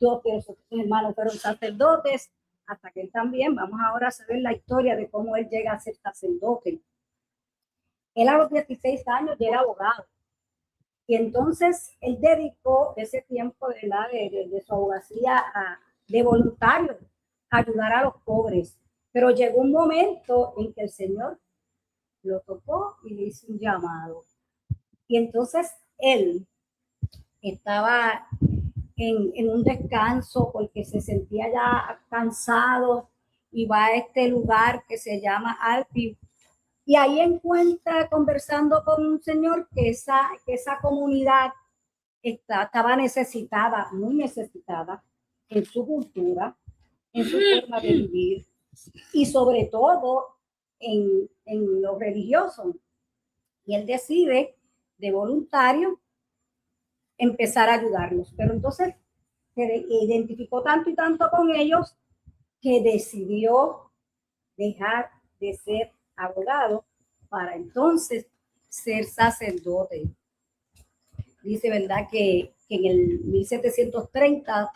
2 de esos hermanos fueron sacerdotes, hasta que él también, vamos ahora a saber la historia de cómo él llega a ser sacerdote. Él a los 16 años ya era abogado. Y entonces él dedicó ese tiempo de su abogacía de voluntario a ayudar a los pobres. Pero llegó un momento en que el Señor lo tocó y le hizo un llamado. Y entonces él estaba en un descanso porque se sentía ya cansado y va a este lugar que se llama Alpi. Y ahí encuentra, conversando con un señor, que esa comunidad estaba necesitada, muy necesitada en su cultura, en su forma de vivir y sobre todo en lo religioso. Y él decide de voluntario empezar a ayudarlos. Pero entonces se identificó tanto y tanto con ellos que decidió dejar de ser abogado para entonces ser sacerdote. Dice, ¿verdad?, que en el 1730,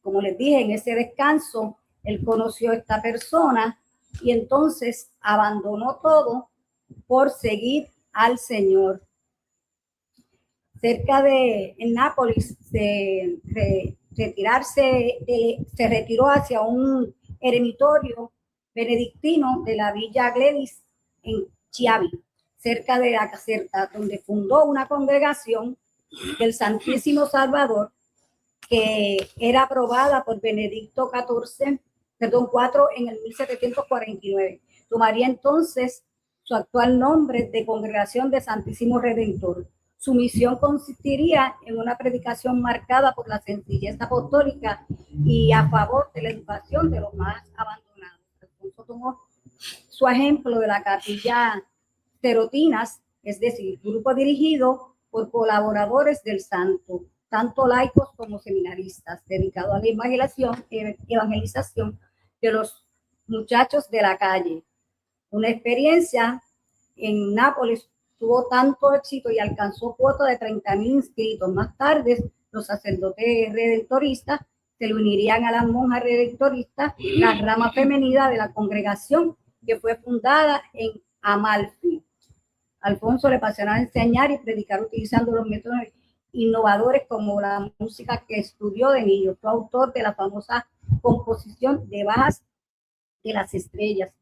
como les dije, en ese descanso, él conoció a esta persona y entonces abandonó todo por seguir al Señor. Cerca en Nápoles se retiró hacia un eremitorio benedictino de la Villa Gledis en Chiavi, cerca de la Caserta, donde fundó una congregación del Santísimo Salvador que era aprobada por Benedicto IV en el 1749. Tomaría entonces su actual nombre de Congregación de Santísimo Redentor. Su misión consistiría en una predicación marcada por la sencillez apostólica y a favor de la educación de los más abandonados. Alfonso tomó su ejemplo de la capilla Terotinas, es decir, grupo dirigido por colaboradores del santo, tanto laicos como seminaristas, dedicado a la evangelización de los muchachos de la calle. Una experiencia en Nápoles tuvo tanto éxito y alcanzó cuota de 30,000 inscritos. Más tarde, los sacerdotes redentoristas se le unirían a las monjas redentoristas, la rama femenina de la congregación que fue fundada en Amalfi. Alfonso le apasionaba enseñar y predicar utilizando los métodos innovadores como la música que estudió de niño. Fue autor de la famosa composición de Bajas de las Estrellas,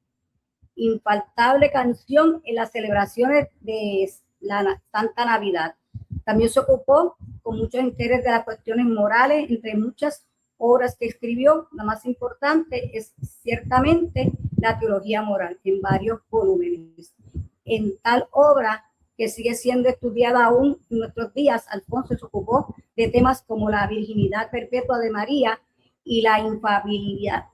infaltable canción en las celebraciones de la Santa Navidad. También se ocupó con mucho interés de las cuestiones morales, entre muchas obras que escribió. La más importante es ciertamente la Teología Moral, en varios volúmenes. En tal obra, que sigue siendo estudiada aún en nuestros días, Alfonso se ocupó de temas como la virginidad perpetua de María y la infalibilidad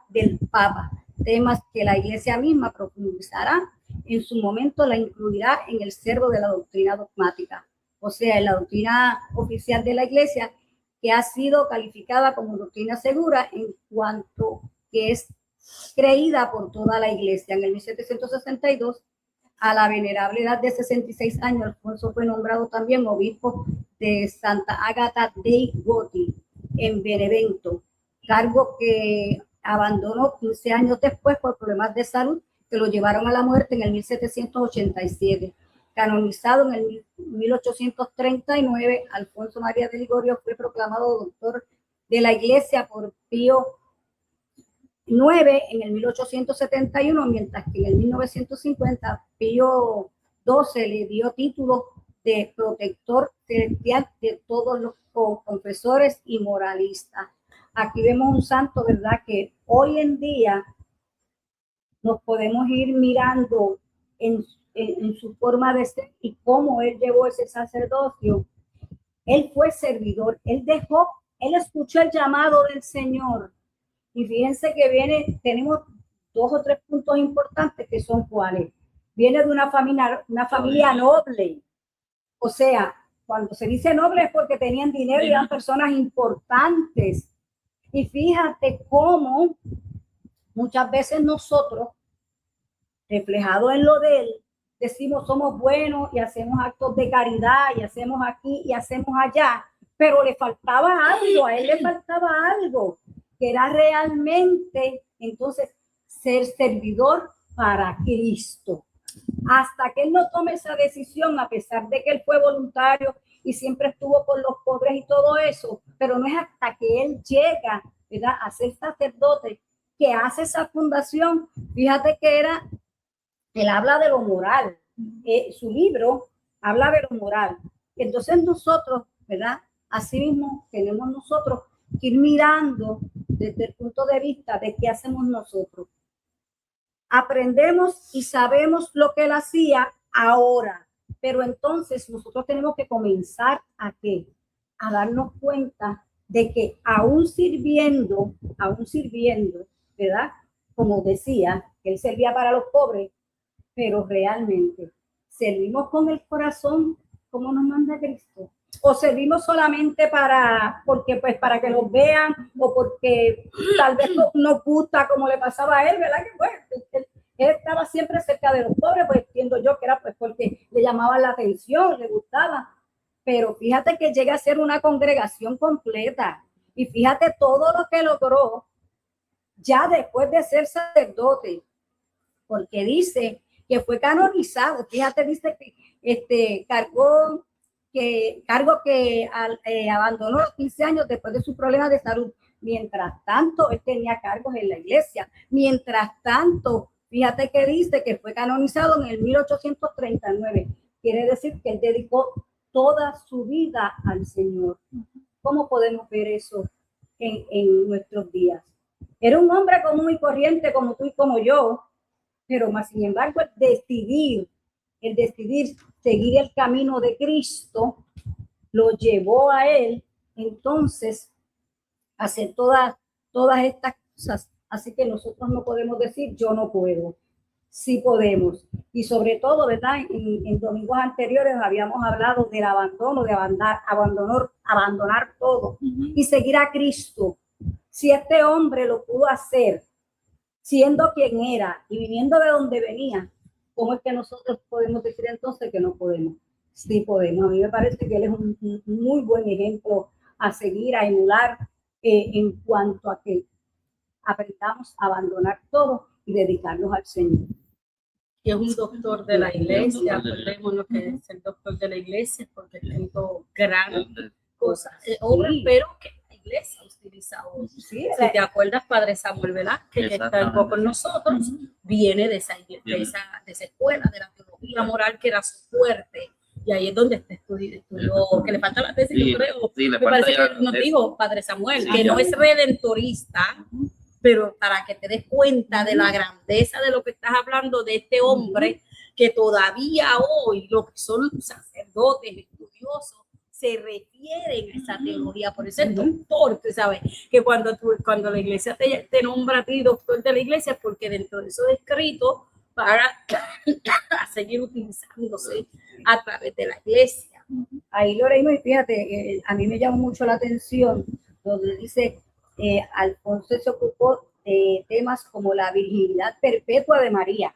del Papa, temas que la Iglesia misma profundizará en su momento la incluirá en el cerro de la doctrina dogmática, o sea, en la doctrina oficial de la Iglesia, que ha sido calificada como doctrina segura en cuanto que es creída por toda la Iglesia. En el 1762, a la venerable edad de 66 años, Alfonso fue nombrado también obispo de Santa Ágata dei Goti en Benevento, cargo que abandonó 15 años después por problemas de salud que lo llevaron a la muerte en el 1787. Canonizado en el 1839, Alfonso María de Ligorio fue proclamado doctor de la Iglesia por Pío IX en el 1871, mientras que en el 1950 Pío XII le dio título de protector celestial de todos los confesores y moralistas. Aquí vemos un santo, ¿verdad?, que hoy en día nos podemos ir mirando en su forma de ser y cómo él llevó ese sacerdocio. Él fue servidor, él escuchó el llamado del Señor. Y fíjense que tenemos 2 o 3 puntos importantes que son cuáles. Viene de una familia noble. O sea, cuando se dice noble es porque tenían dinero y eran personas importantes. Y fíjate cómo muchas veces nosotros, reflejado en lo de él, decimos somos buenos y hacemos actos de caridad y hacemos aquí y hacemos allá, pero le faltaba algo, a él le faltaba algo, que era realmente entonces ser servidor para Cristo. Hasta que él no tome esa decisión, a pesar de que él fue voluntario y siempre estuvo con los pobres y todo eso, pero no es hasta que él llega, ¿verdad?, a ser sacerdote, que hace esa fundación. Fíjate que él habla de lo moral, su libro habla de lo moral. Entonces nosotros, ¿verdad?, así mismo tenemos nosotros que ir mirando desde el punto de vista de qué hacemos nosotros. Aprendemos y sabemos lo que él hacía ahora, pero entonces nosotros tenemos que comenzar a darnos cuenta de que aún sirviendo, ¿verdad?, como decía, que él servía para los pobres, pero realmente servimos con el corazón como nos manda Cristo, o servimos solamente para que nos vean, o porque tal vez nos gusta, como le pasaba a él, ¿verdad? Que pues, él estaba siempre cerca de los pobres, pues entiendo yo que era pues porque le llamaban la atención, le gustaba, pero fíjate que llega a ser una congregación completa, y fíjate todo lo que logró ya después de ser sacerdote, porque dice que fue canonizado. Fíjate, dice que cargo que abandonó a los 15 años después de sus problemas de salud. Mientras tanto, él tenía cargos en la iglesia. Mientras tanto, fíjate que dice que fue canonizado en el 1839. Quiere decir que él dedicó toda su vida al Señor. ¿Cómo podemos ver eso en nuestros días? Era un hombre común y corriente como tú y como yo, pero más sin embargo el decidir seguir el camino de Cristo lo llevó a él entonces a hacer todas estas cosas. Así que nosotros no podemos decir yo no puedo, sí podemos. Y sobre todo, ¿verdad?, en domingos anteriores habíamos hablado del abandono, de abandonar todo y seguir a Cristo. Si este hombre lo pudo hacer siendo quien era y viniendo de donde venía, ¿cómo es que nosotros podemos decir entonces que no podemos? Sí podemos. A mí me parece que él es un muy buen ejemplo a seguir, a emular, en cuanto a que aprendamos a abandonar todo y dedicarnos al Señor. Que es un doctor de la iglesia, acordémonos que es el doctor de la iglesia, porque tengo grandes cosas, obras, pero que la iglesia utiliza hoy. Sí, si te acuerdas, Padre Samuel Velázquez, que está con nosotros, viene de esa escuela de la teología moral, que era su fuerte, y ahí es donde estudió, que le falta la tesis, yo creo, me parece que nos dijo Padre Samuel, que no es redentorista, pero para que te des cuenta de la grandeza de lo que estás hablando, de este hombre que todavía hoy, lo que son sacerdotes, estudiosos, se refieren a esa teología. Por eso es doctor, tú sabes, que cuando la iglesia te nombra a ti doctor de la iglesia, porque dentro de esos escritos para seguir utilizándose a través de la iglesia. Ahí lo leímos y fíjate, a mí me llamó mucho la atención donde dice, Alfonso se ocupó de temas como la virginidad perpetua de María.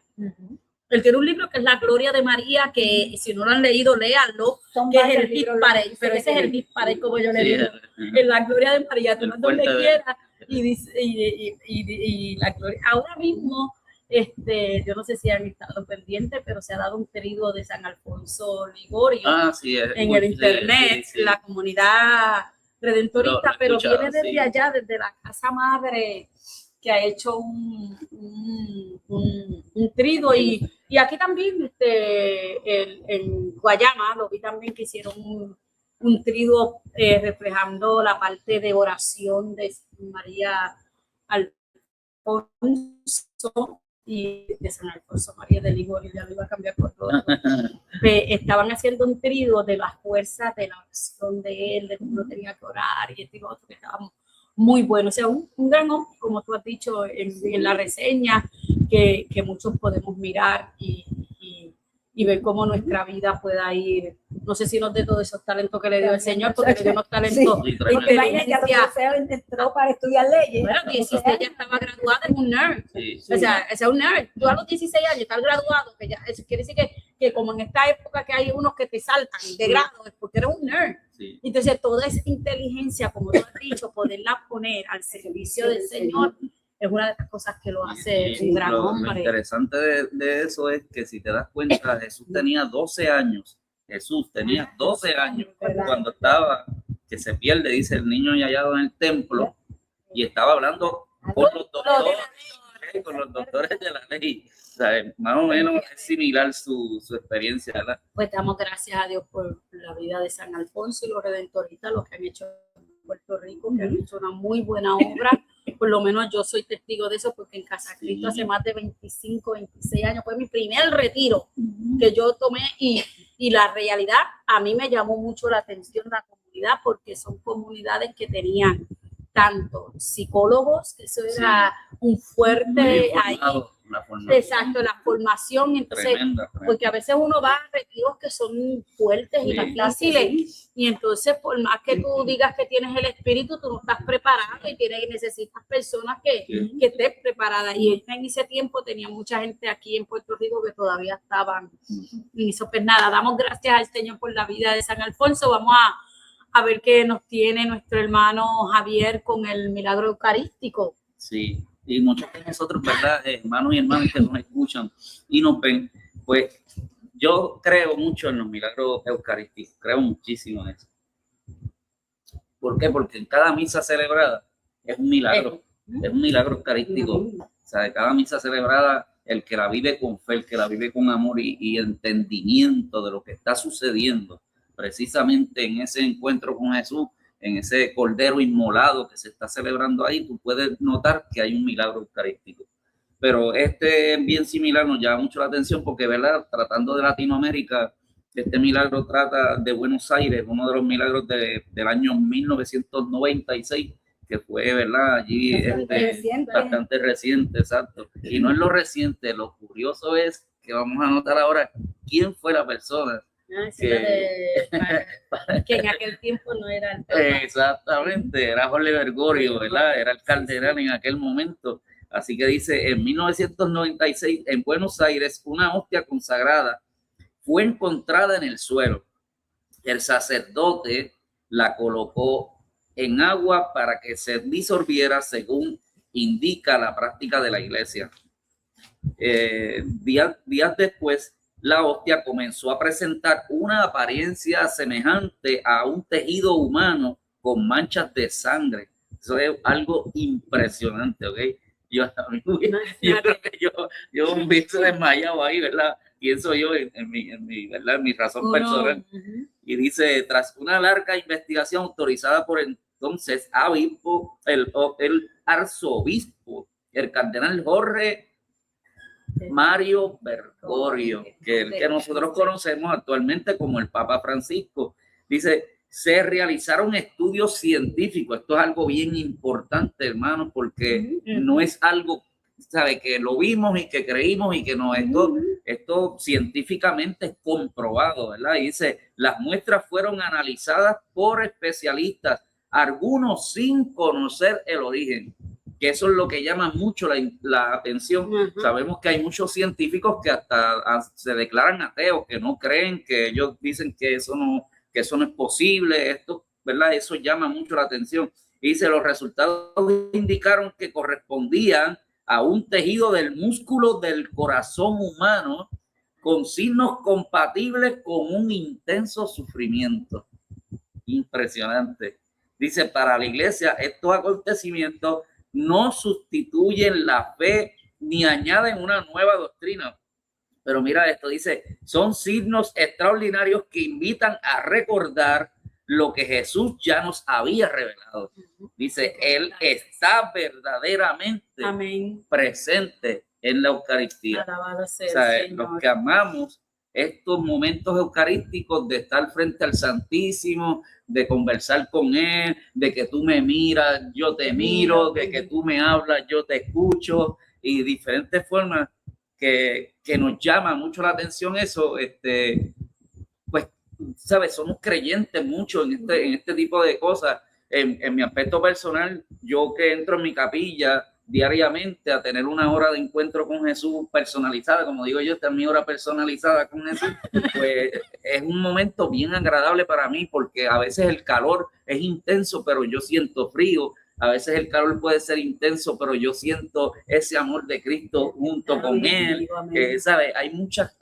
Él tiene un libro que es La Gloria de María, que si no lo han leído, léanlo, Son que es varios el hit libros, parade, pero ese es el hit parade, como yo le digo. En La Gloria de María, tú El vas donde fuerte de- quieras y dice, y la gloria. Ahora mismo, yo no sé si han estado pendientes, pero se ha dado un triduo de San Alfonso Ligorio Sí, en el internet, sí. la comunidad redentorista, Lo he pero escuchado, viene desde sí. allá, desde la casa madre, que ha hecho un triduo, y aquí también en Guayama lo vi también que hicieron un triduo reflejando la parte de oración de María Alfonso y de San Alfonso María de Ligorio, ya lo iba a cambiar por todo. Estaban haciendo un triduo de las fuerzas de la oración de él, de cómo uno tenía que orar y otro que estaba muy bueno. O sea, un gran hombre, como tú has dicho en la reseña, que muchos podemos mirar y ver cómo nuestra vida pueda ir. No sé si nos de todos esos talentos que le dio el Señor, porque le dio unos talentos Sí, de Porque imagínate, ya inteligencia. entró para estudiar leyes. Bueno, 16 ya estaba graduada, es un nerd. Sí, O sea, es un nerd. Tú a los 16 años estás graduado, que ya, eso quiere decir que como en esta época que hay unos que te saltan de grado, es porque eres un nerd. sí. Entonces, toda esa inteligencia, como tú has dicho, poderla poner al servicio del Señor, es una de las cosas que lo hace un gran Lo hombre. interesante de eso es que si te das cuenta, Jesús tenía 12 años. Jesús tenía 12 años cuando estaba, que se pierde, dice el niño hallado en el templo, y estaba hablando con los doctores de la ley. O sea, más o menos es similar su experiencia, ¿verdad? Pues damos gracias a Dios por la vida de San Alfonso y los redentoristas, los que han hecho en Puerto Rico, que han hecho una muy buena obra. Por lo menos yo soy testigo de eso, porque en Casa Cristo hace más de 25, 26 años fue mi primer retiro que yo tomé, y la realidad a mí me llamó mucho la atención la comunidad, porque son comunidades que tenían tanto psicólogos, que eso era un fuerte ahí. Exacto, la formación. Entonces, Tremenda. porque a veces uno va a retiros que son fuertes y difíciles, y entonces por más que tú digas que tienes el espíritu, tú no estás preparado y necesitas personas que estén preparadas. Y en ese tiempo tenía mucha gente aquí en Puerto Rico que todavía estaban en eso. Pues nada, damos gracias al Señor por la vida de San Alfonso. Vamos a ver qué nos tiene nuestro hermano Javier con el milagro eucarístico. Sí, y muchos de nosotros, ¿verdad? Hermanos y hermanas que nos escuchan y nos ven, pues yo creo mucho en los milagros eucarísticos, creo muchísimo en eso. ¿Por qué? Porque en cada misa celebrada es un milagro eucarístico. O sea, de cada misa celebrada, el que la vive con fe, el que la vive con amor y entendimiento de lo que está sucediendo precisamente en ese encuentro con Jesús, en ese cordero inmolado que se está celebrando ahí, tú puedes notar que hay un milagro eucarístico. Pero este es bien similar, nos llama mucho la atención porque, ¿verdad? Tratando de Latinoamérica, este milagro trata de Buenos Aires, uno de los milagros del año 1996, que fue, ¿verdad? Allí bastante reciente, exacto. Y no es lo reciente, lo curioso es que vamos a notar ahora quién fue la persona. Que en aquel tiempo no era el Papa. Exactamente, era Jorge Bergoglio, ¿verdad? Era el cardenal en aquel momento. Así que dice, en 1996, en Buenos Aires, una hostia consagrada fue encontrada en el suelo. El sacerdote la colocó en agua para que se disolviera según indica la práctica de la iglesia. Días después, la hostia comenzó a presentar una apariencia semejante a un tejido humano con manchas de sangre. Eso es algo impresionante, ¿ok? Yo creo que yo un bicho desmayado ahí, ¿verdad? Pienso yo en mi razón personal. Y dice, tras una larga investigación autorizada por entonces el arzobispo, el cardenal Jorge Mario Bergoglio, que nosotros conocemos actualmente como el Papa Francisco. Dice, se realizaron estudios científicos. Esto es algo bien importante, hermano, porque no es algo sabe, que lo vimos y que creímos y que no, esto científicamente es comprobado, ¿verdad? Y dice, las muestras fueron analizadas por especialistas, algunos sin conocer el origen, que eso es lo que llama mucho la atención. Sabemos que hay muchos científicos que hasta se declaran ateos, que no creen, que ellos dicen que eso no es posible, esto, ¿verdad? Eso llama mucho la atención. Y dice, los resultados indicaron que correspondían a un tejido del músculo del corazón humano con signos compatibles con un intenso sufrimiento. Impresionante. Dice, para la iglesia, estos acontecimientos no sustituyen la fe ni añaden una nueva doctrina. Pero mira esto, dice, son signos extraordinarios que invitan a recordar lo que Jesús ya nos había revelado. Dice, Él está verdaderamente presente en la Eucaristía. Alabado sea o sea, el Señor. Los que amamos estos momentos eucarísticos de estar frente al Santísimo, de conversar con Él, de que tú me miras, yo te miro, de que tú me hablas, yo te escucho, y diferentes formas que nos llama mucho la atención eso, pues, ¿sabes? Somos creyentes mucho en este tipo de cosas. En mi aspecto personal, yo que entro en mi capilla diariamente a tener una hora de encuentro con Jesús personalizada, como digo yo, esta es mi hora personalizada con Jesús, pues es un momento bien agradable para mí, porque a veces el calor es intenso, pero yo siento frío. A veces el calor puede ser intenso, pero yo siento ese amor de Cristo junto con Él. ¿Sabe? Hay muchas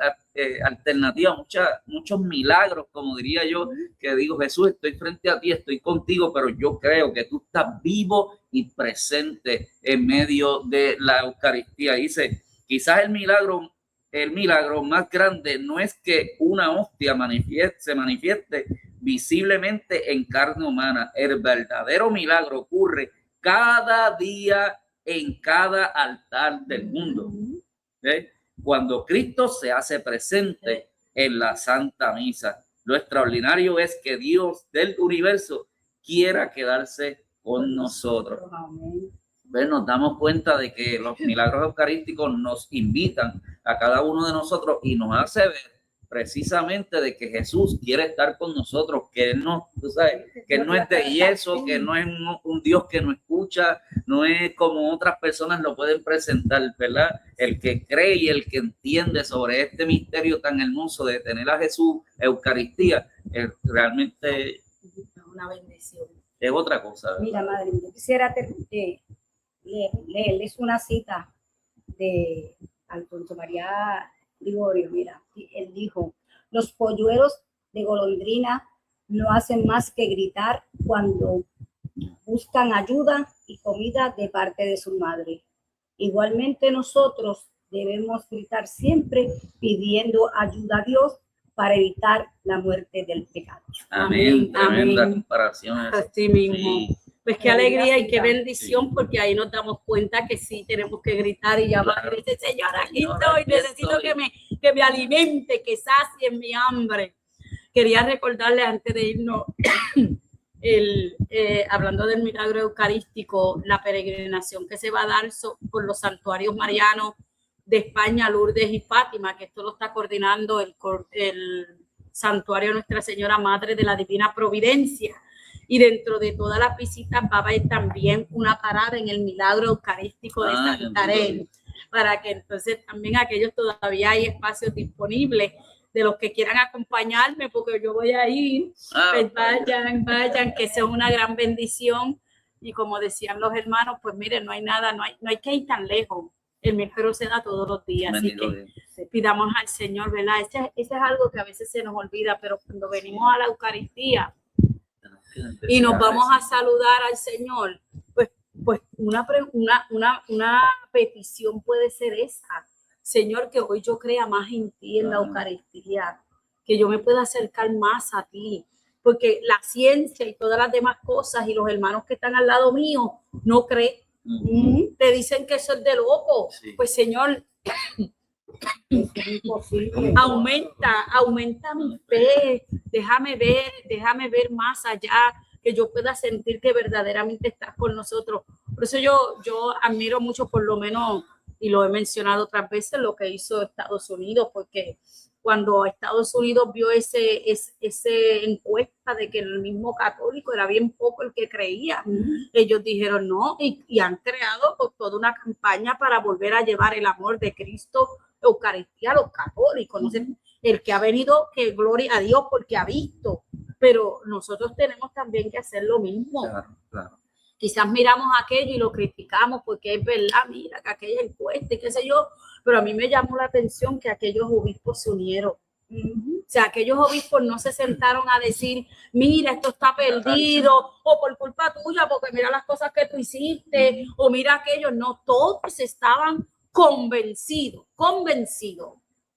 alternativas, muchos milagros, como diría yo, que digo, Jesús, estoy frente a ti, estoy contigo, pero yo creo que tú estás vivo y presente en medio de la Eucaristía. Dice, quizás el milagro más grande no es que una hostia se manifieste visiblemente en carne humana. El verdadero milagro ocurre cada día en cada altar del mundo. Cuando Cristo se hace presente en la Santa Misa. Lo extraordinario es que Dios del universo quiera quedarse con nosotros. Nos damos cuenta de que los milagros eucarísticos nos invitan a cada uno de nosotros y nos hace ver precisamente de que Jesús quiere estar con nosotros, que Él no, tú sabes, que no es de yeso, que no es un Dios que no escucha, no es como otras personas lo pueden presentar, ¿verdad? El que cree y el que entiende sobre este misterio tan hermoso de tener a Jesús, Eucaristía, realmente es una bendición. Es otra cosa, ¿verdad? Mira, madre, yo quisiera leerles una cita de Alfonso María Ligorio. Mira, él dijo, los polluelos de golondrina no hacen más que gritar cuando buscan ayuda y comida de parte de su madre. Igualmente nosotros debemos gritar siempre pidiendo ayuda a Dios para evitar la muerte del pecado. Amén. Tremenda comparación. Así mismo. Sí. Pues qué alegría y qué bendición, porque ahí nos damos cuenta que sí tenemos que gritar y llamar. Claro. Dice, Señor, aquí estoy, necesito que me alimente, que sacie mi hambre. Quería recordarle antes de irnos, hablando del milagro eucarístico, la peregrinación que se va a dar por los santuarios marianos de España, Lourdes y Fátima, que esto lo está coordinando el santuario Nuestra Señora Madre de la Divina Providencia. Y dentro de todas las visitas va a haber también una parada en el milagro eucarístico de Santarém, para que entonces también aquellos todavía hay espacios disponibles de los que quieran acompañarme, porque yo voy a ir, pues vayan, que sea una gran bendición. Y como decían los hermanos, pues miren, no hay nada, no hay que ir tan lejos. El milagro se da todos los días, así que pidamos al Señor, ¿verdad? Ese es algo que a veces se nos olvida, pero cuando venimos a la Eucaristía y nos vamos a saludar al Señor, pues una petición puede ser esa: Señor, que hoy yo crea más en ti en la Eucaristía, que yo me pueda acercar más a ti, porque la ciencia y todas las demás cosas y los hermanos que están al lado mío no creen. Te dicen que eso es de loco. Sí. Pues Señor, aumenta mi fe, déjame ver más allá, que yo pueda sentir que verdaderamente estás con nosotros. Por eso yo admiro mucho, por lo menos y lo he mencionado otras veces, lo que hizo Estados Unidos, porque cuando Estados Unidos vio ese encuesta de que el mismo católico era bien poco el que creía, ellos dijeron no, y han creado toda una campaña para volver a llevar el amor de Cristo, Eucaristía a los católicos. No sé, el que ha venido, que gloria a Dios porque ha visto, pero nosotros tenemos también que hacer lo mismo. Claro, claro. Quizás miramos aquello y lo criticamos porque es verdad, mira que aquella encuesta y qué sé yo, pero a mí me llamó la atención que aquellos obispos se unieron. O sea, aquellos obispos no se sentaron a decir, mira, esto está perdido, o por culpa tuya, porque mira las cosas que tú hiciste, o mira aquello. No, todos estaban convencidos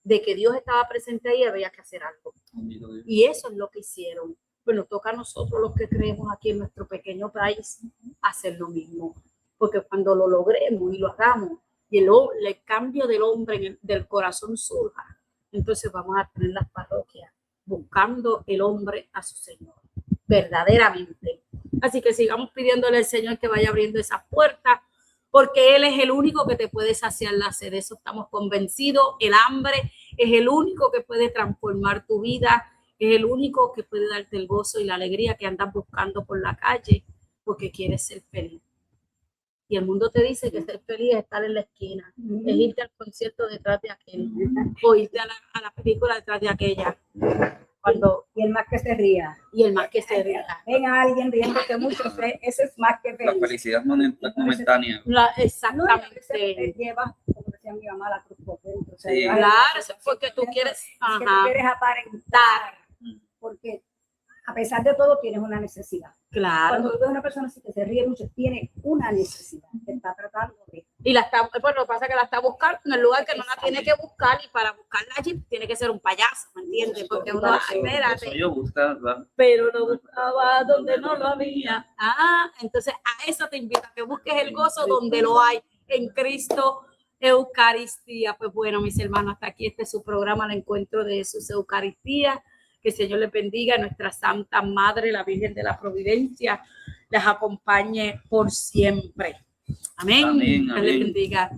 de que Dios estaba presente ahí y había que hacer algo. Y eso es lo que hicieron. Pues nos toca a nosotros, los que creemos aquí en nuestro pequeño país, hacer lo mismo. Porque cuando lo logremos y lo hagamos, y el cambio del hombre, del corazón surja, entonces vamos a tener las parroquias buscando el hombre a su Señor, verdaderamente. Así que sigamos pidiéndole al Señor que vaya abriendo esas puertas, porque Él es el único que te puede saciar la sed. De eso estamos convencidos. El hambre es el único que puede transformar tu vida, es el único que puede darte el gozo y la alegría que andas buscando por la calle porque quieres ser feliz. Y el mundo te dice que ser feliz es estar en la esquina, es irte al concierto detrás de aquel, o irte a la película detrás de aquella. Y el más que se ría. Y el más que se ría. Ven a alguien riéndose mucho, ese es más que feliz. La felicidad momentánea. Exactamente. Te lleva, como decía mi mamá, la cruz por dentro. Sí. Claro, eso es porque tú quieres, es que tú quieres aparentar, porque a pesar de todo tienes una necesidad. Claro. Cuando tú ves a una persona así que se ríe mucho, tiene una necesidad que está tratando de. Y lo que pasa es que la está buscando en el lugar que no la tiene que buscar, y para buscarla allí tiene que ser un payaso, ¿me entiendes? Porque uno, espérate. Yo buscaba, pero lo buscaba donde no lo había. Entonces a eso te invito, a que busques el gozo donde lo hay, en Cristo, Eucaristía. Pues bueno, mis hermanos, hasta aquí este es su programa, el encuentro de Jesús, Eucaristía. Que el Señor les bendiga, nuestra Santa Madre, la Virgen de la Providencia, les acompañe por siempre. Amén. Amén, Dios les bendiga.